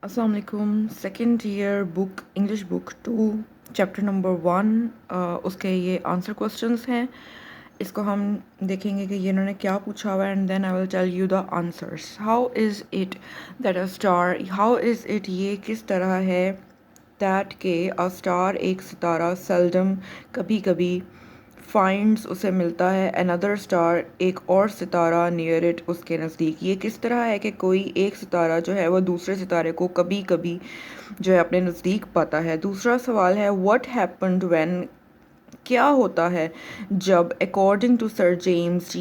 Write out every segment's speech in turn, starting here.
अस्सलाम वालेकुम। Second year book English book 2 chapter number 1 उसके ये आंसर क्वेश्चंस हैं। इसको हम देखेंगे कि ये इन्होंने क्या पूछा हुआ है and then I will tell you the answers. How is it that a star, how is it ये किस तरह है दैट के अ स्टार एक सितारा सेल्डम कभी कभी फाइंड्स उसे मिलता है अनदर स्टार एक और सितारा नियर इट उसके नज़दीक। ये किस तरह है कि कोई एक सितारा जो है वो दूसरे सितारे को कभी कभी जो है अपने नज़दीक पाता है। दूसरा सवाल है व्हाट हैपेंड व्हेन, क्या होता है जब according to sir James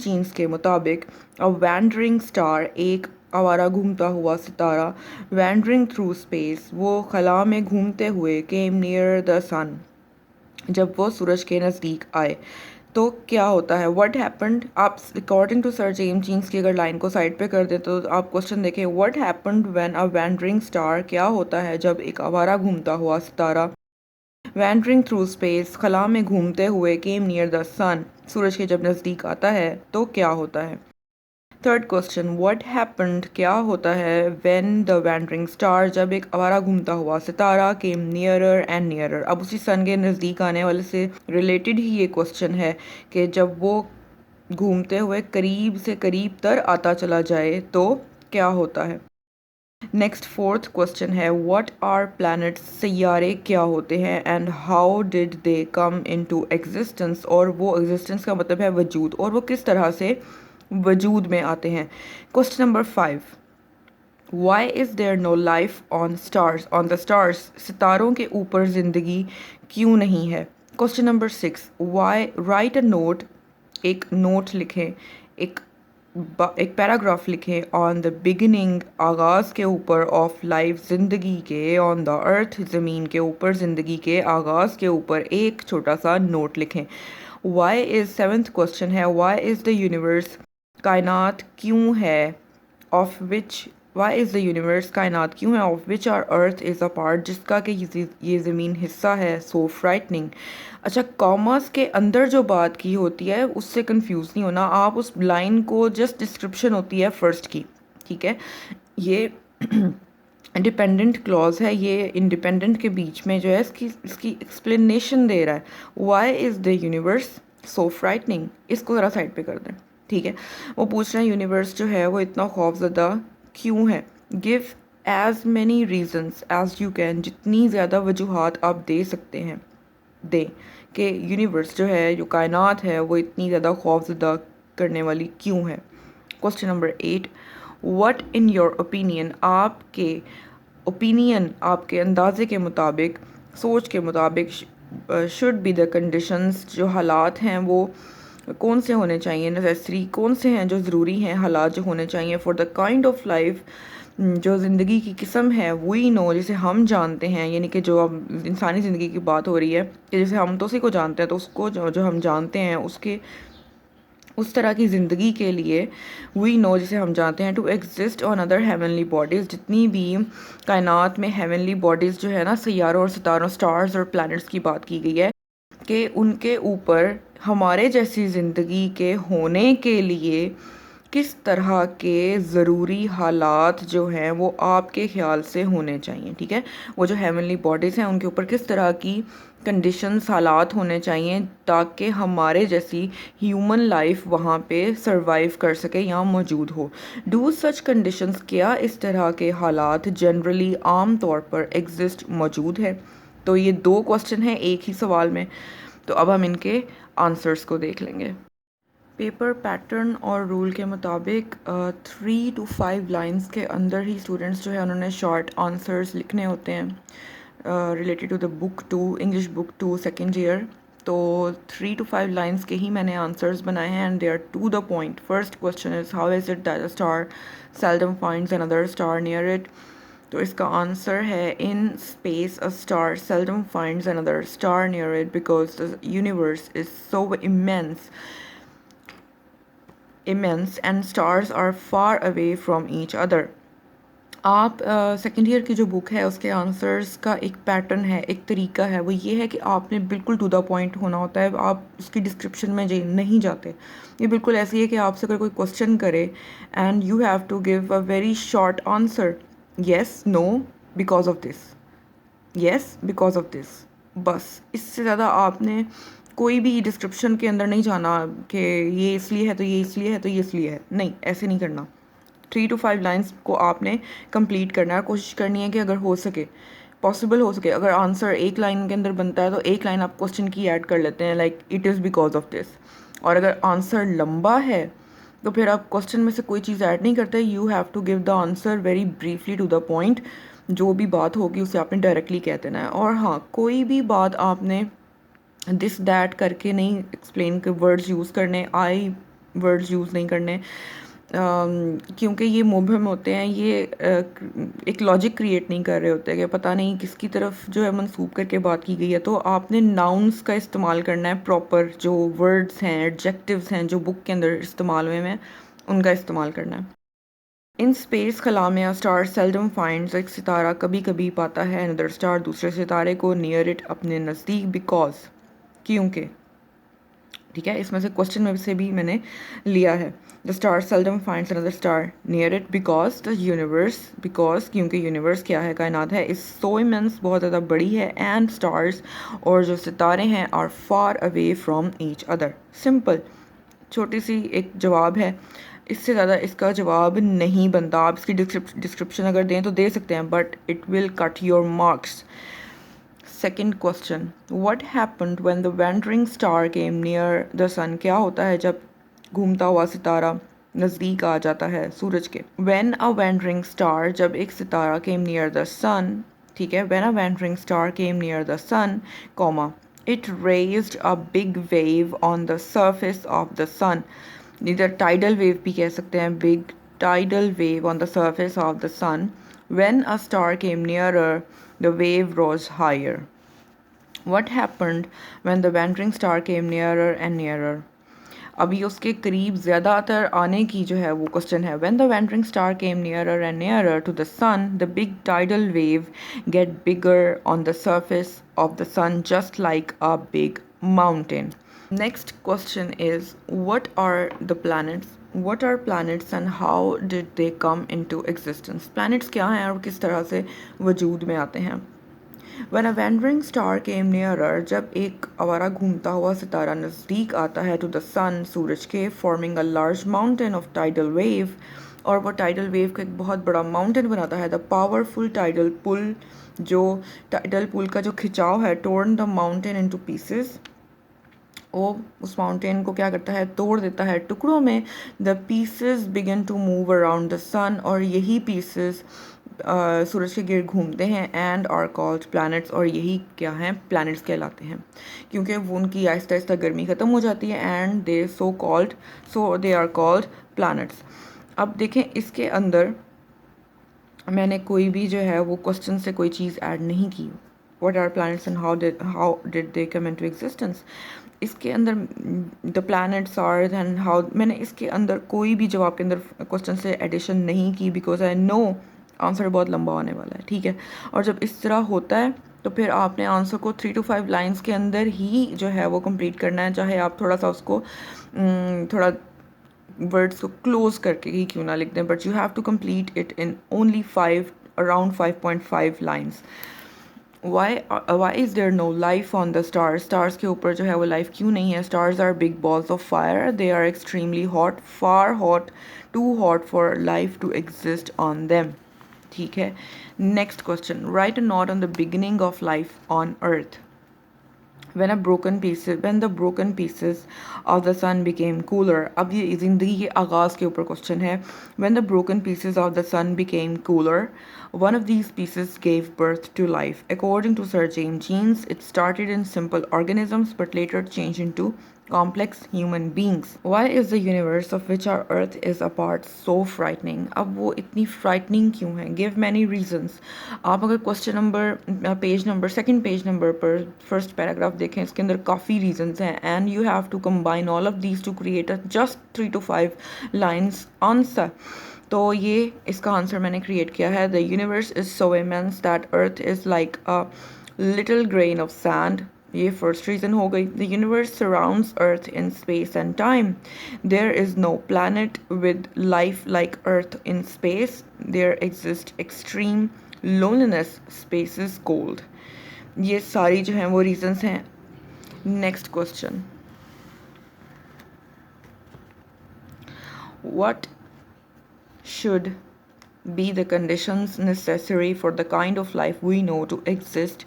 Jeans के मुताबिक अ वैंडरिंग स्टार एक आवारा घूमता हुआ सितारा वैंडरिंग थ्रू स्पेस वो खला में घूमते हुए केम नियर द सन, जब वो सूरज के नज़दीक आए तो क्या होता है। व्हाट हैपेंड, आप according to sir James Jeans की अगर लाइन को साइड पे कर दें तो आप क्वेश्चन देखें what happened when a wandering star, क्या होता है जब एक आवारा घूमता हुआ सितारा वैंडरिंग थ्रू स्पेस खला में घूमते हुए केम नियर द सन, सूरज के जब नज़दीक आता है तो क्या होता है। थर्ड क्वेश्चन व्हाट हैपेंड, क्या होता है व्हेन द वैंडरिंग स्टार, जब एक आवारा घूमता हुआ सितारा केम नियरर एंड नियरर। अब उसी सन के नज़दीक आने वाले से रिलेटेड ही ये क्वेश्चन है कि जब वो घूमते हुए करीब से करीब तर आता चला जाए तो क्या होता है। नेक्स्ट फोर्थ क्वेश्चन है व्हाट आर प्लैनेट्स, सैयारे क्या होते हैं and how did they come into existence, और वो एग्जिस्टेंस का मतलब है वजूद, और वो किस तरह से वजूद में आते हैं। Question number 5 why is there no life on stars, on the stars, सितारों के ऊपर ज़िंदगी क्यों नहीं है। Question number 6 why write a note, एक नोट लिखें, एक एक पैराग्राफ लिखें ऑन द बिगिनिंग, आगाज़ के ऊपर, ऑफ लाइफ, ज़िंदगी के, ऑन द अर्थ, ज़मीन के ऊपर, ज़िंदगी के आगाज़ के ऊपर एक छोटा सा नोट लिखें। वाई इज़, सेवन्थ क्वेश्चन है वाई इज़ द यूनिवर्स, कायनात क्यों है, of which, why is the universe, कायनात क्यों है, of which our earth is a part, जिसका कि ये ज़मीन हिस्सा है, सो फ्राइटनिंग। अच्छा, कॉमर्स के अंदर जो बात की होती है उससे कंफ्यूज नहीं होना, आप उस लाइन को जस्ट डिस्क्रिप्शन होती है फर्स्ट की, ठीक है। ये डिपेंडेंट क्लॉज है, ये इंडिपेंडेंट के बीच में जो है इसकी एक्सप्लेनेशन दे रहा है। Why is the universe so frightening, इसको ज़रा साइड पे कर दें, ठीक है। वो पूछ रहे हैं यूनिवर्स जो है वो इतना खौफजदा क्यों है। Give as many reasons as you can, जितनी ज़्यादा वजूहात आप दे सकते हैं दें कि यूनिवर्स जो है, जो कायनात है, वो इतनी ज़्यादा खौफजदा करने वाली क्यों है। Question number 8 what in your opinion, आपके ओपिनियन, आपके अंदाजे के मुताबिक, सोच के मुताबिक, शुड बी द कंडीशंस, जो हालात हैं वो कौन से होने चाहिए, नेसेसरी कौन से हैं जो ज़रूरी हैं, हालात जो होने चाहिए for the kind of life, जो ज़िंदगी की किस्म है, वी नो, जिसे हम जानते हैं, यानी कि जो अब इंसानी ज़िंदगी की बात हो रही है कि जैसे हम तो उसी को जानते हैं तो उसको जो हम जानते हैं उसके उस तरह की ज़िंदगी के लिए वी नो, जिसे हम जानते हैं, to exist on other heavenly bodies, जितनी भी कायनात में हेवनली बॉडीज़ जो है ना, सैयारों और सितारों, स्टार्स और प्लैनेट्स की बात की गई है कि उनके ऊपर हमारे जैसी ज़िंदगी के होने के लिए किस तरह के ज़रूरी हालात जो हैं वो आपके ख़्याल से होने चाहिए, ठीक है। वो जो हेवनली बॉडीज़ हैं उनके ऊपर किस तरह की कंडीशंस, हालात होने चाहिए ताकि हमारे जैसी ह्यूमन लाइफ वहाँ पे सरवाइव कर सके या मौजूद हो। डू सच कंडीशंस, क्या इस तरह के हालात जनरली आम तौर पर एग्जिस्ट, मौजूद है। तो ये 2 क्वेश्चन हैं एक ही सवाल में, तो अब हम इनके आंसर्स को देख लेंगे। पेपर पैटर्न और रूल के मुताबिक 3 to 5 लाइंस के अंदर ही स्टूडेंट्स जो है उन्होंने शॉर्ट आंसर्स लिखने होते हैं related to the book 2, English book 2 second year. तो 3 to 5 लाइंस के ही मैंने आंसर्स बनाए हैं and they are to the point. First question is how is it that a star seldom finds another star near it. तो इसका answer है in space a star seldom finds another star near it because the universe is so immense and stars are far away from each other। आप second year की जो book है उसके answers का एक पैटर्न है, एक तरीका है, वो ये है कि आपने बिल्कुल टू द पॉइंट होना होता है, आप उसकी डिस्क्रिप्शन में नहीं जाते। ये बिल्कुल ऐसी है कि आपसे अगर कोई क्वेश्चन करे and you have to give a very short answer, yes, no, because of this, yes because of this. बस इससे ज़्यादा आपने कोई भी डिस्क्रिप्शन के अंदर नहीं जाना कि ये इसलिए है तो ये इसलिए है तो ये इसलिए है, नहीं, ऐसे नहीं करना। 3 to 5 लाइन्स को आपने कंप्लीट करना है। कोशिश करनी है कि अगर हो सके, पॉसिबल हो सके, अगर आंसर एक लाइन के अंदर बनता है तो एक लाइन आप क्वेश्चन की ऐड कर लेते हैं, like it is because of this. और अगर आंसर लंबा है तो फिर आप क्वेश्चन में से कोई चीज़ ऐड नहीं करते, you have to give the answer very briefly to the point. जो भी बात होगी उसे आपने डायरेक्टली कह देना है। और हाँ, कोई भी बात आपने दिस दैट करके नहीं एक्सप्लेन कर, वर्ड्स यूज़ करने, आई वर्ड्स यूज़ नहीं करने, क्योंकि ये मुबहम होते हैं, ये एक लॉजिक क्रिएट नहीं कर रहे होते कि पता नहीं किसकी तरफ जो है मंसूब करके बात की गई है। तो आपने नाउन्स का इस्तेमाल करना है, प्रॉपर जो वर्ड्स हैं, एडजेक्टिव्स हैं जो बुक के अंदर इस्तेमाल हुए हैं उनका इस्तेमाल करना है। इन स्पेस खला में स्टार सेल्डम फाइंड्स, एक सितारा कभी कभी पाता है अनदर स्टार, दूसरे सितारे को, नियर इट, अपने नज़दीक, बिकॉज, क्योंकि। ठीक है, इसमें से क्वेश्चन में से भी मैंने लिया है। The star seldom finds another star near it because the universe, because क्योंकि यूनिवर्स क्या है, कायनात है, इस सो इमेंस, बहुत ज़्यादा बड़ी है, एंड स्टार्स, और जो सितारे हैं, are far away from each other. Simple, छोटी सी एक जवाब है, इससे ज़्यादा इसका जवाब नहीं बनता। आप इसकी डिस्क्रिप्शन अगर दें तो दे सकते हैं, but it will cut your marks. Second question, what happened when the wandering star came near the sun, क्या होता है जब घूमता हुआ सितारा नज़दीक आ जाता है सूरज के। व्हेन अ वैंडरिंग स्टार, जब एक सितारा केम नियर द सन, ठीक है, when a wandering star came near the sun, comma, it raised a big wave on the surface of the sun. इधर टाइडल वेव भी कह सकते हैं, big tidal wave on the surface of the sun. When a star came nearer, the wave rose higher. What happened when the wandering star came nearer and nearer? अभी उसके करीब ज़्यादातर आने की जो है वो क्वेश्चन है। When the wandering star came nearer and nearer to the sun, the big tidal wave get bigger on the surface of the sun, just like a big mountain. Next question is, what are the planets? What are planets and how did they come into existence? Planets क्या हैं और किस तरह से वजूद में आते हैं? When a wandering star came nearer, जब एक आवारा घूमता हुआ सितारा नज़दीक आता है to the sun, सूरज के, forming a large mountain of tidal wave, और वो tidal wave का एक बहुत बड़ा mountain बनाता है। The powerful tidal pull, जो tidal pull का जो खिंचाव है, torn the mountain into pieces, वो उस माउंटेन को क्या करता है, तोड़ देता है टुकड़ों में। The pieces begin to move around the sun, और यही पीसेस सूरज के गिर्द घूमते हैं, एंड आर कॉल्ड प्लैनेट्स, और यही क्या हैं, प्लैनेट्स कहलाते हैं, क्योंकि वो उनकी आहिस्ता आहिस्ता गर्मी ख़त्म हो जाती है, and they so they are called planets. अब देखें, इसके अंदर मैंने कोई भी जो है वो क्वेश्चन से कोई चीज़ ऐड नहीं की। What are planets and how did they come into existence? इसके अंदर the planets are and how, मैंने इसके अंदर कोई भी जवाब के अंदर क्वेश्चन से एडिशन नहीं की, बिकॉज आई नो आंसर बहुत लंबा होने वाला है। ठीक है, और जब इस तरह होता है तो फिर आपने आंसर को 3 to 5 लाइन्स के अंदर ही जो है वो कंप्लीट करना है, चाहे आप थोड़ा सा उसको थोड़ा वर्ड्स को क्लोज करके ही क्यों ना लिख दें, but you have to complete it in only around 5.5 lines. Why is there no life on the stars? Stars के ऊपर जो है वो life क्यों नहीं है? Stars are big balls of fire. They are extremely hot, far hot, too hot for life to exist on them. ठीक है. Next question. Write a note on the beginning of life on Earth. When the broken pieces of the sun became cooler. अब ये ज़िंदगी के आगाज़ के ऊपर question है. When the broken pieces of the sun became cooler, one of these pieces gave birth to life. According to Sir James Jeans, it started in simple organisms but later changed into complex human beings. Why is the universe of which our earth is a part so frightening? अब वो इतनी frightening क्यों है? Give many reasons. आप अगर question number page number second page number पर first paragraph देखें, इसके अंदर काफ़ी reasons हैं, and you have to combine all of these to create a just 3 to 5 lines answer. तो ये इसका आंसर मैंने क्रिएट किया है। The universe is so immense that earth is like a little grain of sand. ये first reason हो गई. The universe surrounds earth in space and time. There is no planet with life like earth in space. There exist extreme loneliness. Space is cold. ये सारी जो हैं वो reasons हैं. Next question. What should be the conditions necessary for the kind of life we know to exist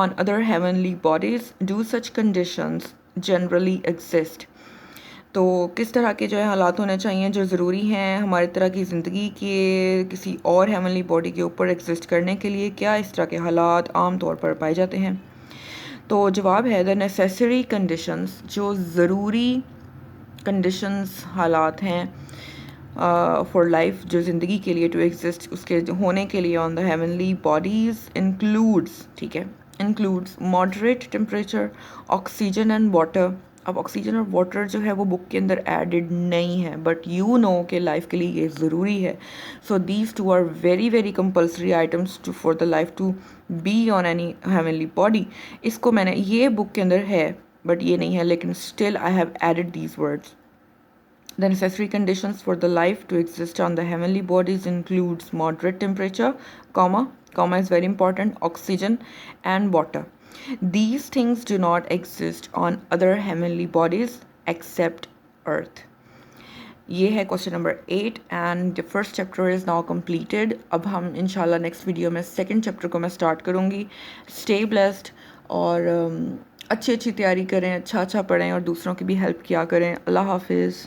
on other heavenly bodies? Do such conditions generally exist? तो किस तरह के जो है हालात होने चाहिए जो ज़रूरी हैं हमारी तरह की ज़िंदगी के किसी और हेवनली बॉडी के ऊपर एग्जिस्ट करने के लिए? क्या इस तरह के हालात आम तौर पर पाए जाते हैं? तो जवाब है द नेसेसरी कंडीशंस. जो ज़रूरी कंडीशंस हालात हैं फॉर लाइफ, जो ज़िंदगी के लिए टू एग्जिस्ट, उसके होने के लिए on the heavenly bodies includes, ठीक है, includes moderate temperature, oxygen and water. अब ऑक्सीजन और वाटर जो है वो बुक के अंदर एडेड नहीं है, बट यू नो कि लाइफ के लिए ये ज़रूरी है. So these two are very very compulsory items to for the life to be on any heavenly body. इसको मैंने, ये बुक के अंदर है बट ये नहीं है, लेकिन still I have added these words. The necessary conditions for the life to exist on the heavenly bodies includes moderate temperature, comma is very important, oxygen and water. These things do not exist on other heavenly bodies except Earth. ये है question number 8 and the first chapter is now completed. अब हम इंशाल्लाह next video में second chapter को मैं start करूँगी. Stay blessed और अच्छी तैयारी करें, अच्छा पढ़ें और दूसरों की भी हेल्प किया करें. अल्लाह हाफिज़.